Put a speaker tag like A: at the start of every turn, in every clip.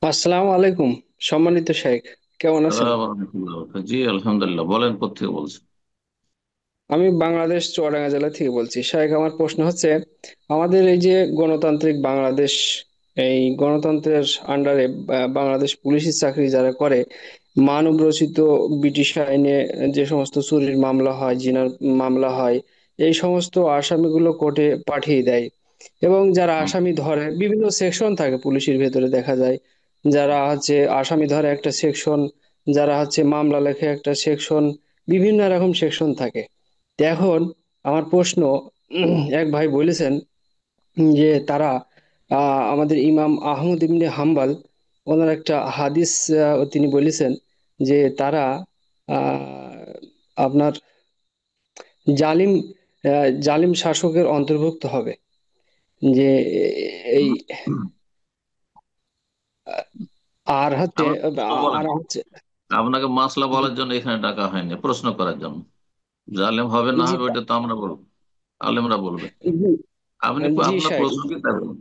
A: আসসালামু আলাইকুম। সম্মানিত শেখ, কেমন আছেন?
B: সালাম রহমতুল্লাহ। জি আলহামদুলিল্লাহ, বলেন কোথেকে বলছেন?
A: আমি বাংলাদেশ চুয়াডাঙ্গা জেলা থেকে বলছি। শেখ, আমার প্রশ্ন হচ্ছে, আমাদের এই যে গণতান্ত্রিক বাংলাদেশ, এই গণতন্ত্রের আন্ডারে বাংলাদেশ পুলিশের চাকরি যারা করে, মানব রচিত ব্রিটিশ আইনে যে সমস্ত চুরির মামলা হয়, জিনার মামলা হয়, এই সমস্ত আসামিগুলো কোর্টে পাঠিয়ে দেয়। এবং যারা
B: হুম,
A: আসামি ধরে, বিভিন্ন সেকশন থাকে পুলিশের ভেতরে, দেখা যায় যারা হচ্ছে আসামি ধরে একটা সেকশন, যারা হচ্ছে মামলা লেখে একটা সেকশন, বিভিন্ন রকম সেকশন থাকে। তো এখন আমার প্রশ্ন, এক ভাই বলেছেন যে তারা আমাদের ইমাম আহমদ ইবনে হাম্বল, ওনার একটা হাদিস, তিনি বলেছেন যে তারা আহ, আপনার জালিম জালিম শাসকের অন্তর্ভুক্ত হবে। যে এই
B: হুম।
A: আর হচ্ছে
B: আপনার প্রশ্ন বলেন।
A: আর হচ্ছে
B: আপনাকে মাসলা
A: জি
B: বলার জন্য এখানে ডাকা হয়নি, প্রশ্ন করার জন্য। জালেম হবে না
A: জি
B: হবে ওইটা তো আমরা বলবো, আলেমরা বলবে। আপনি
A: জি
B: আপনার
A: শেখ,
B: প্রশ্ন কি তাই বলুন।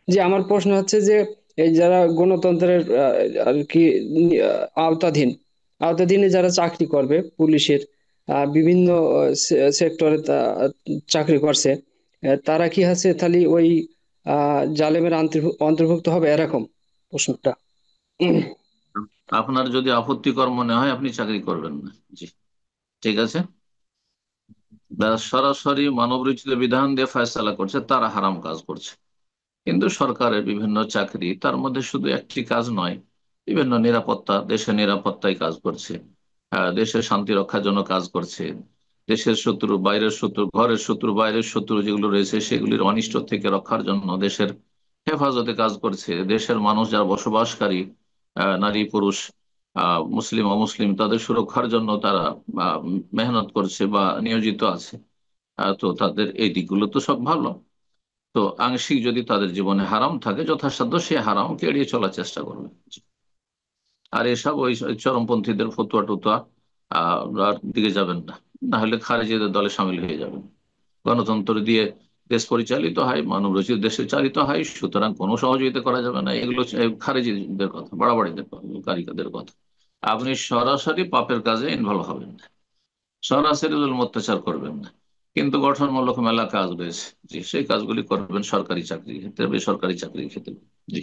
A: যে আমার প্রশ্ন হচ্ছে যে এই যারা গণতন্ত্রের আর কি আওতাধীন, আওতাধীনে যারা চাকরি করবে পুলিশের, বিভিন্ন সেক্টরে চাকরি করছে, তারা কি আছে তাহলে ওই জালেমের অন্তর্ভুক্ত হবে, এরকম প্রশ্নটা।
B: আপনার যদি আপত্তিকর মনে হয় আপনি চাকরি করবেন না। জি, ঠিক আছে। যারা সরাসরি মানব রচিত বিধান দিয়ে ফয়সালা করছে তারা হারাম কাজ করছে। কিন্তু সরকারের বিভিন্ন চাকরি, তার মধ্যে শুধু একটি কাজ নয়, বিভিন্ন নিরাপত্তা, দেশের নিরাপত্তায় কাজ করছে, দেশের শান্তি রক্ষার জন্য কাজ করছে, দেশের শত্রু, বাইরের শত্রু, ঘরের শত্রু, বাইরের শত্রু যেগুলো রয়েছে সেগুলির অনিষ্ট থেকে রক্ষার জন্য দেশের হেফাজতে কাজ করছে, দেশের মানুষ যারা বসবাসকারী, নারী পুরুষ, মুসলিম অমুসলিম, তাদের সুরক্ষার জন্য তারা আহ, মেহনত করছে বা নিয়োজিত আছে। তো তাদের এই দিকগুলো তো সব ভালো। তো আংশিক যদি তাদের জীবনে হারাম থাকে, যথাসাধ্য সে হারামকে এড়িয়ে চলার চেষ্টা করবে। আর এসব ওই ওই চরমপন্থীদের ফতুয়া টুতুয়া আর দিকে যাবেন না, না হলে খারেজিদের দলে সামিল হয়ে যাবেন। গণতন্ত্র দিয়ে দেশ পরিচালিত হয়, মানব রচিত দেশে চালিত হয়, সুতরাং কোনো সহযোগিতা করা যাবে না। এগুলো খারেজিদের কথা, বাড়াবাড়িদের কথা, কারিকাদের কথা। আপনি সরাসরি পাপের কাজে ইনভলভ হবেন না, সরাসরি জুলুম অত্যাচার করবেন না, কিন্তু গঠনমূলক মেলা কাজ রয়েছে, জি সেই কাজগুলি করবেন সরকারি চাকরির ক্ষেত্রে, বেসরকারি চাকরির ক্ষেত্রে। জি।